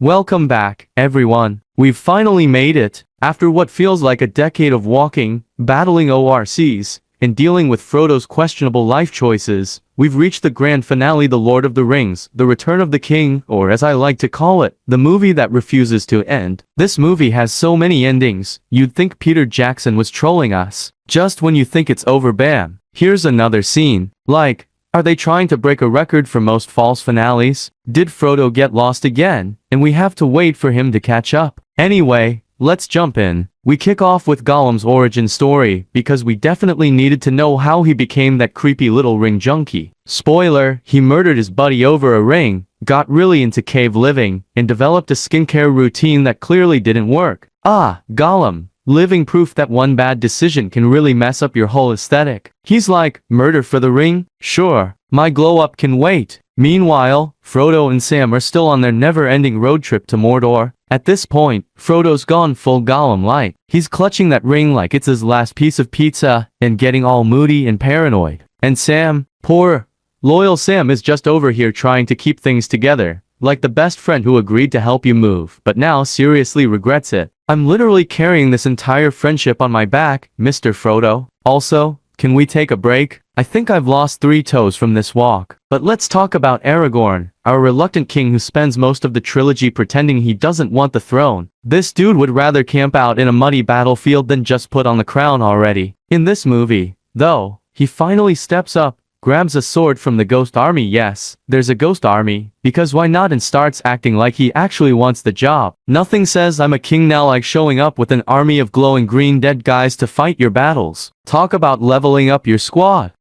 Welcome back, everyone. We've finally made it. After what feels like a decade of walking, battling ORCs, and dealing with Frodo's questionable life choices, we've reached the grand finale, The Lord of the Rings, The Return of the King, or as I like to call it, the movie that refuses to end. This movie has so many endings, you'd think Peter Jackson was trolling us. Just when you think it's over, bam, here's another scene. Like, are they trying to break a record for most false finales? Did Frodo get lost again, and we have to wait for him to catch up? Anyway, let's jump in. We kick off with Gollum's origin story, because we definitely needed to know how he became that creepy little ring junkie. Spoiler, he murdered his buddy over a ring, got really into cave living, and developed a skincare routine that clearly didn't work. Ah, Gollum. Living proof that one bad decision can really mess up your whole aesthetic. He's like, murder for the ring? Sure, my glow up can wait. Meanwhile, Frodo and Sam are still on their never-ending road trip to Mordor. At this point, Frodo's gone full Gollum-like. He's clutching that ring like it's his last piece of pizza, and getting all moody and paranoid. And Sam, poor, loyal Sam is just over here trying to keep things together, like the best friend who agreed to help you move, but now seriously regrets it. I'm literally carrying this entire friendship on my back, Mr. Frodo. Also, can we take a break? I think I've lost 3 toes from this walk. But let's talk about Aragorn, our reluctant king who spends most of the trilogy pretending he doesn't want the throne. This dude would rather camp out in a muddy battlefield than just put on the crown already. In this movie, though, he finally steps up, grabs a sword from the ghost army. Yes, there's a ghost army, because why not, and starts acting like he actually wants the job. Nothing says I'm a king now like showing up with an army of glowing green dead guys to fight your battles. Talk about leveling up your squad.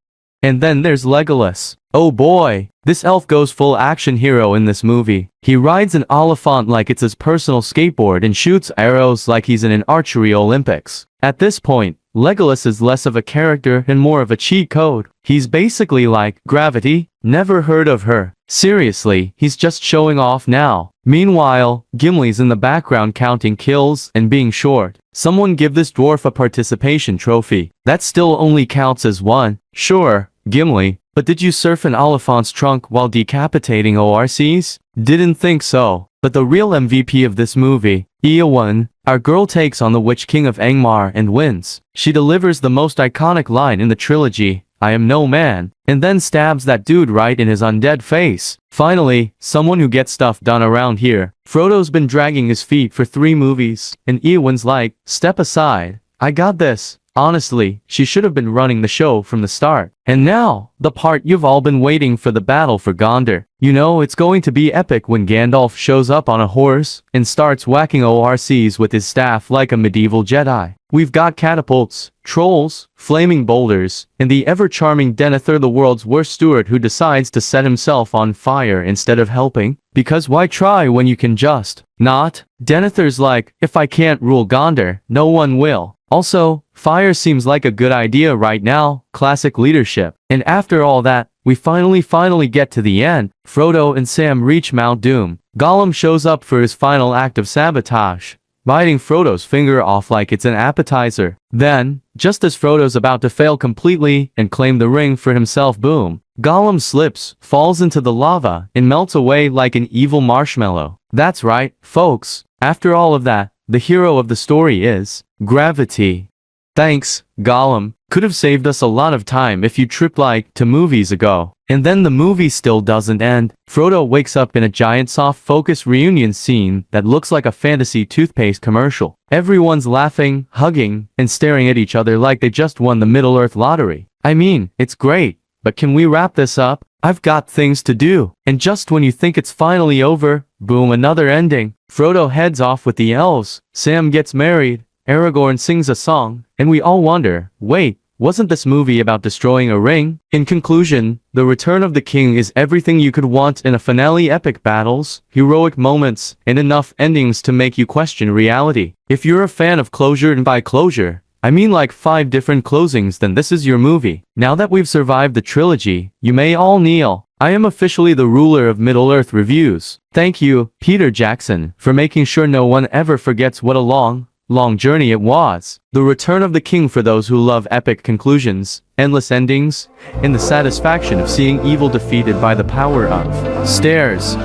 And then there's Legolas. Oh boy, this elf goes full action hero in this movie. He rides an Oliphant like it's his personal skateboard and shoots arrows like he's in an archery Olympics. At this point, Legolas is less of a character and more of a cheat code. He's basically like, Gravity, never heard of her. Seriously, he's just showing off now. Meanwhile, Gimli's in the background counting kills and being short. Someone give this dwarf a participation trophy. That still only counts as 1. Sure, Gimli, but did you surf an Oliphant's trunk while decapitating ORCs? Didn't think so. But the real MVP of this movie, Eowyn, our girl, takes on the Witch King of Angmar and wins. She delivers the most iconic line in the trilogy, I am no man, and then stabs that dude right in his undead face. Finally, someone who gets stuff done around here. Frodo's been dragging his feet for 3 movies, and Eowyn's like, step aside, I got this. Honestly, she should have been running the show from the start. And now, the part you've all been waiting for, the battle for Gondor. You know it's going to be epic when Gandalf shows up on a horse and starts whacking ORCs with his staff like a medieval Jedi. We've got catapults, trolls, flaming boulders, and the ever-charming Denethor, the world's worst steward who decides to set himself on fire instead of helping. Because why try when you can just not? Denethor's like, if I can't rule Gondor, no one will. Also, fire seems like a good idea right now, classic leadership. And after all that, we finally get to the end. Frodo and Sam reach Mount Doom. Gollum shows up for his final act of sabotage, biting Frodo's finger off like it's an appetizer. Then, just as Frodo's about to fail completely and claim the ring for himself, boom, Gollum slips, falls into the lava, and melts away like an evil marshmallow. That's right, folks. After all of that, the hero of the story is gravity. Thanks, Gollum. Could have saved us a lot of time if you tripped like 2 movies ago. And then the movie still doesn't end. Frodo wakes up in a giant soft focus reunion scene that looks like a fantasy toothpaste commercial. Everyone's laughing, hugging, and staring at each other like they just won the Middle-earth lottery. I mean, it's great, but can we wrap this up? I've got things to do. And just when you think it's finally over, boom, another ending. Frodo heads off with the elves, Sam gets married, Aragorn sings a song, and we all wonder, wait, wasn't this movie about destroying a ring? In conclusion, The Return of the King is everything you could want in a finale: epic battles, heroic moments, and enough endings to make you question reality. If you're a fan of closure, and by closure, I mean like 5 different closings, then this is your movie. Now that we've survived the trilogy, you may all kneel. I am officially the ruler of Middle-earth reviews. Thank you, Peter Jackson, for making sure no one ever forgets what a long journey it was. The Return of the King for those who love epic conclusions, endless endings, and the satisfaction of seeing evil defeated by the power of stairs.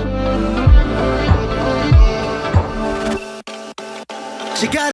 She got